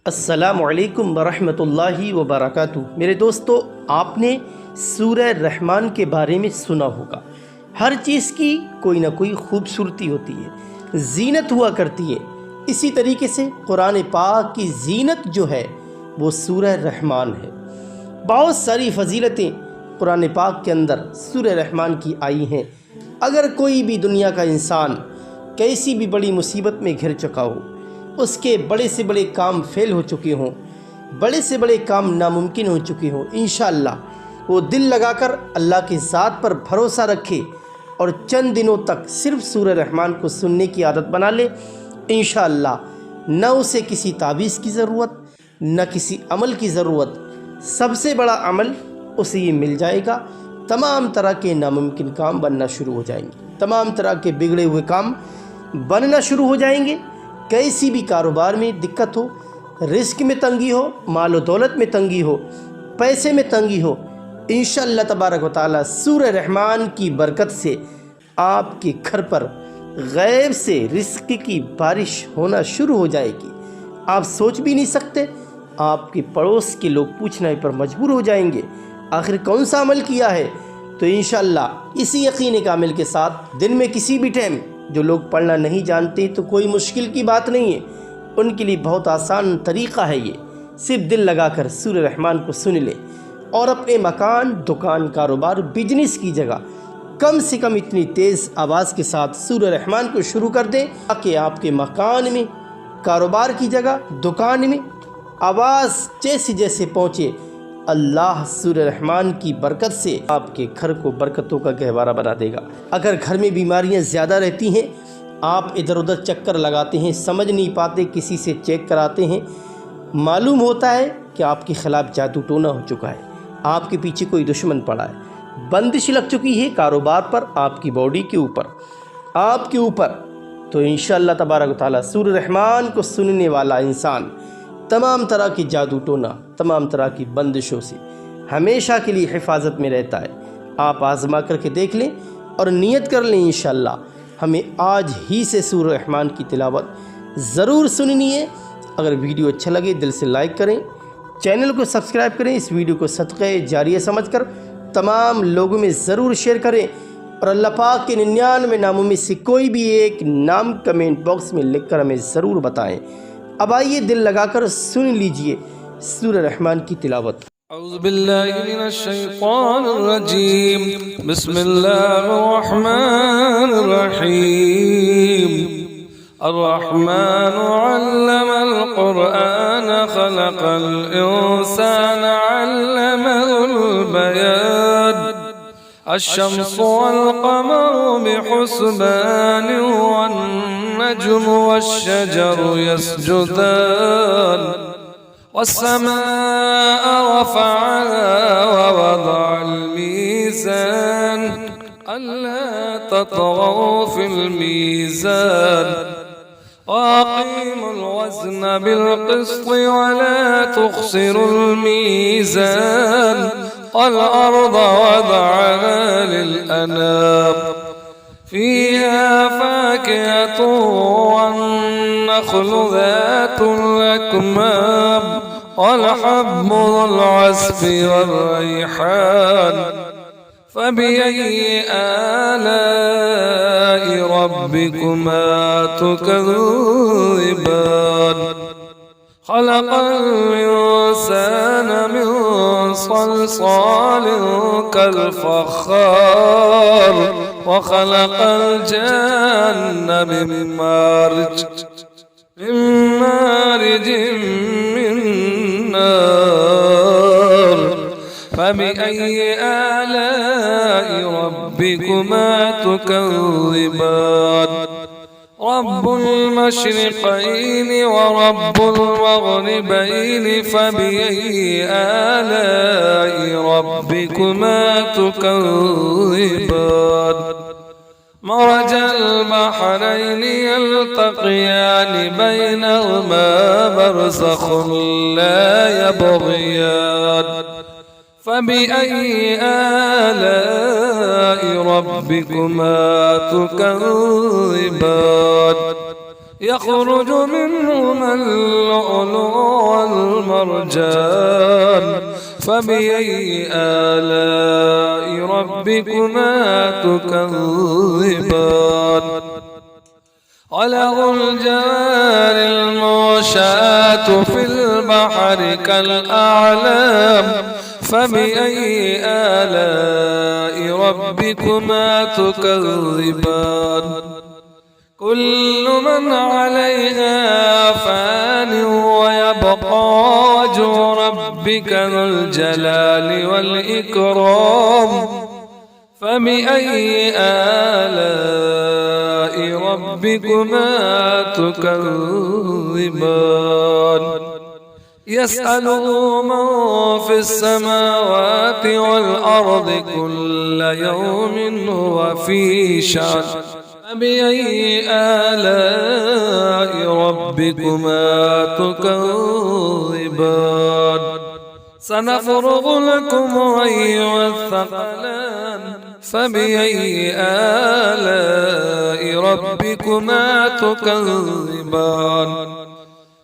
अस्सलामुअलैकुम वरहमतुल्लाहि वबरकातुहू। मेरे दोस्तों, आपने सूरह रहमान के बारे में सुना होगा। हर चीज़ की कोई ना कोई खूबसूरती होती है, जीनत हुआ करती है। इसी तरीके से कुरान पाक की जीनत जो है वो सूरह रहमान है। बहुत सारी फजीलतें कुरान पाक के अंदर सूरह रहमान की आई हैं। अगर कोई भी दुनिया का इंसान कैसी भी बड़ी मुसीबत में घिर चुका हो, उसके बड़े से बड़े काम फेल हो चुके हों, बड़े से बड़े काम नामुमकिन हो चुके हों, इंशाअल्लाह वो दिल लगाकर अल्लाह की ज़ात पर भरोसा रखे और चंद दिनों तक सिर्फ सूरह रहमान को सुनने की आदत बना ले, इंशाअल्लाह न उसे किसी तावीज़ की ज़रूरत, न किसी अमल की ज़रूरत। सबसे बड़ा अमल उसे ये मिल जाएगा। तमाम तरह के नामुमकिन काम बनना शुरू हो जाएंगे, तमाम तरह के बिगड़े हुए काम बनना शुरू हो जाएंगे। कैसी भी कारोबार में दिक्कत हो, रिस्क में तंगी हो, माल व दौलत में तंगी हो, पैसे में तंगी हो, इंशाअल्लाह तबारक व तआला सूरह रहमान की बरकत से आपके घर पर गैब से रिस्क की बारिश होना शुरू हो जाएगी। आप सोच भी नहीं सकते, आपके पड़ोस के लोग पूछने पर मजबूर हो जाएंगे आखिर कौन सा अमल किया है। तो इंशाअल्लाह इसी यकीन कामिल के साथ दिन में किसी भी टाइम, जो लोग पढ़ना नहीं जानते तो कोई मुश्किल की बात नहीं है, उनके लिए बहुत आसान तरीक़ा है ये। सिर्फ दिल लगाकर सूरह रहमान को सुन ले और अपने मकान, दुकान, कारोबार, बिजनेस की जगह कम से कम इतनी तेज़ आवाज़ के साथ सूरह रहमान को शुरू कर दें ताकि आपके मकान में, कारोबार की जगह, दुकान में आवाज़ जैसे जैसे पहुँचे, अल्लाह सूरह रहमान की बरकत से आपके घर को बरकतों का गहवारा बना देगा। अगर घर में बीमारियां ज़्यादा रहती हैं, आप इधर उधर चक्कर लगाते हैं, समझ नहीं पाते, किसी से चेक कराते हैं, मालूम होता है कि आपके ख़िलाफ़ जादू टोना हो चुका है, आपके पीछे कोई दुश्मन पड़ा है, बंदिश लग चुकी है कारोबार पर, आपकी बॉडी के ऊपर, आपके ऊपर, तो इंशाअल्लाह तबारक व तआला सूरह रहमान को सुनने वाला इंसान तमाम तरह की जादू टोना, तमाम तरह की बंदिशों से हमेशा के लिए हिफाजत में रहता है। आप आज़मा करके देख लें और नियत कर लें, इंशाअल्लाह हमें आज ही से सूरह रहमान की तिलावत ज़रूर सुननी है। अगर वीडियो अच्छा लगे दिल से लाइक करें, चैनल को सब्सक्राइब करें, इस वीडियो को सदक़े जारिया समझकर तमाम लोगों में ज़रूर शेयर करें और अल्लाह पाक के 99 नामों में से कोई भी एक नाम कमेंट बॉक्स में लिखकर हमें ज़रूर बताएं। अब आइए दिल लगाकर सुन लीजिए सूरह रहमान की तिलावत। औज़ु बिल्लाहि मिनश शैतानिर रजीम। बिस्मिल्लाहिर रहमानिर रहीम। अर्रहमानु अल्लमल क़ुरआन खलक़ल इंसान अल्लमहुल बयान। अश-शम्सु वल क़मरु बिहुस्बान वन्नज्मु वश्शजरु यस्जुदान। वस्समाअ रफ़अहा ववضअल मीज़ान अल्ला ततग़ौ फ़िल मीज़ान वअक़ीमुल वज़न बिल-क़िस्ति वला तुख़सिरुल मीज़ान वल-अर्ज़ वضعها लिल-अनाम فيها فاكهة والنخل ذات الأكمام والحب ذو العصف والريحان فبأي آلاء ربكما تكذبان خلق الإنسان من صلصال كالفخار وخلق الجن من مارج من نار فبأي آلاء ربكما تكذبان رب المشرقين ورب المغربين فبأي آلاء ربكما تكذبان مرج البحرين يلتقيان بينهما برزخ لا يبغيان فبأي آلاء ربكما تكذبان يخرج منهما اللؤلؤ والمرجان فبأي آلاء ربكما تكذبان وله الجوار المنشآت في البحر كالأعلام فبأي آلاء ربكما تكذبان كل من عليها فان ويبقى وجه ربك ذو الجلال والإكرام فبأي آلاء ربكما تكذبان يسأله من في السماوات والأرض كل يوم هو في شأن فبأي آلاء ربكما تكذبان سنفرغ لكم أيها الثقلان فبأي آلاء ربكما تكذبان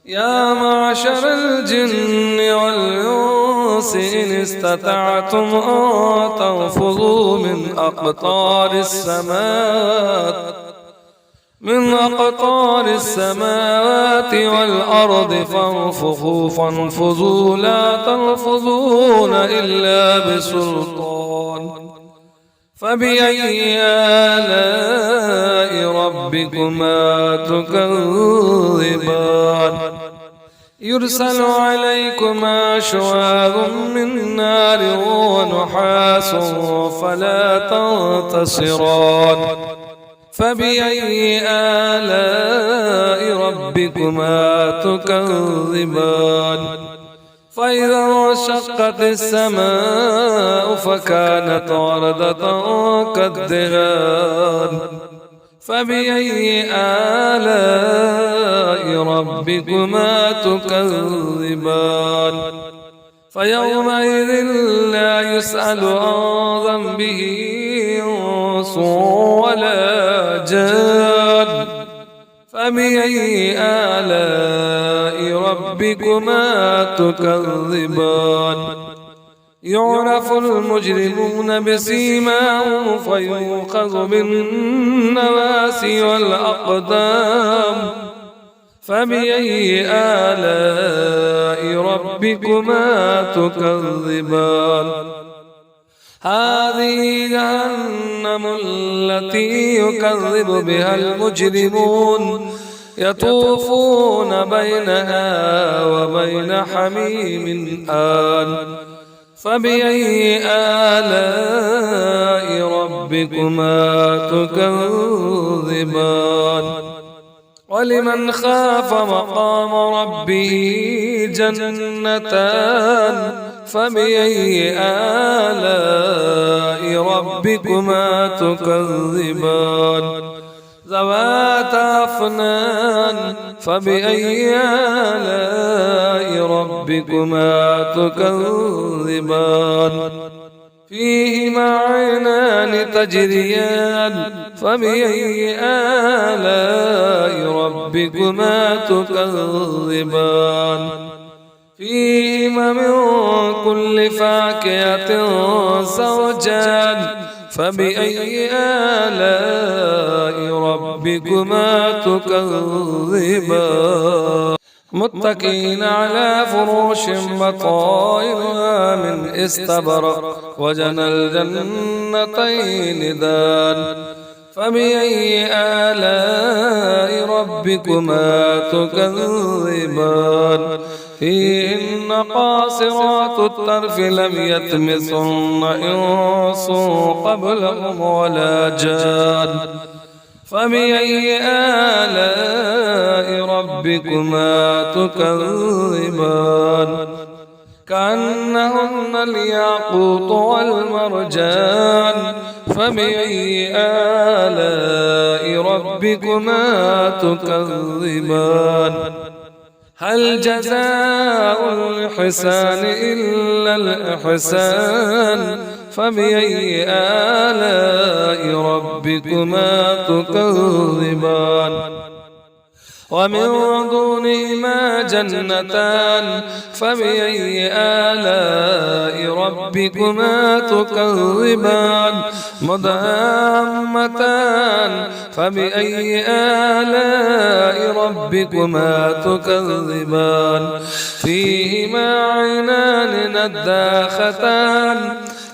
يا معشر الجن والإنس إن استطعتم أن تنفذوا من أقطار السماوات والأرض فانفذوا لا تنفذون إلا بسلطان فبأي آلاء ربكما تكذبان يرسل عليكما شواظ من نار ونحاس فلا تنتصران فبأي آلاء ربكما تكذبان فإذا انشقت السماء فكانت وردة كالدهان فبأي آلاء ربكما تكذبان فيومئذ لا يسأل عن ذنبه إنس ولا جان فبأي آلاء ربكما تكذبان يعرف المجرمون بسيماهم فيؤخذ بالنواسي والأقدام فبأي آلاء ربكما تكذبان هذه جهنم التي يكذب بها المجرمون يطوفون بينها وبين حميم آن فبأي آلاء ربكما تكذبان ولمن خاف مقام ربه جنتان فبأي آلاء ربكما تكذبان ذواتا أفنان فبأي آلاء ربكما تكذبان فيهما عينان تجريان فبأي آلاء ربكما تكذبان فيهما من كل فاكهة زوجان فبأي آلاء ربكما تكذبان متكئين على فروش بطائنها من استبرق وجنى الجنتين دان فبأي آلاء ربكما تكذبان فيهن قاصرات الطرف لم يطمثهن إنس قبلهم ولا جان فبأي آلاء ربكما تكذبان كأنهن الياقوت والمرجان فبأي آلاء ربكما تكذبان هل جزاء الإحسان إلا الإحسان فبأي آلاء ربكما تكذبان ومن دونهما جنتان فبأي آلاء ربكما تكذبان مدهامتان فبأي آلاء ربكما تكذبان فيهما عينان نضاختان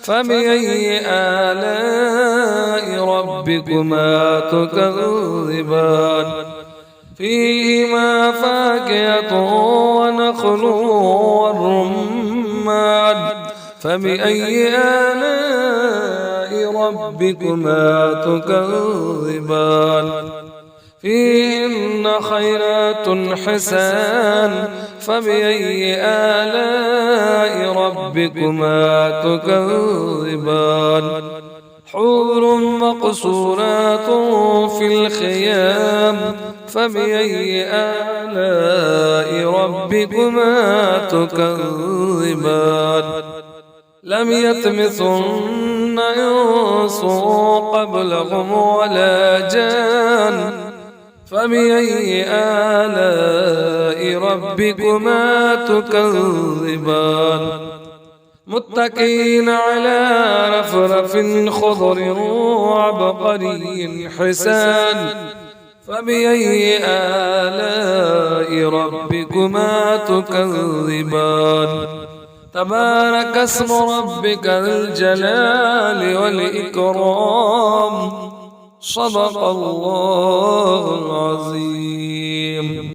فبأي آلاء ربكما تكذبان فيهما فاكهة ونخل والرمان فبأي آلاء ربكما تكذبان فيهن خيرات حسان فبأي آلاء ربكما تكذبان حور مقصورات في الخيام فبأي آلاء ربكما تكذبان لم يطمثن إنس قبلهم ولا جان فبأي آلاء ربكما تكذبان متكئين على رفرف خضر وعبقري حسان فبأي آلاء ربكما تكذبان تبارك اسم ربك ذي الجلال والإكرام صدق الله العظيم.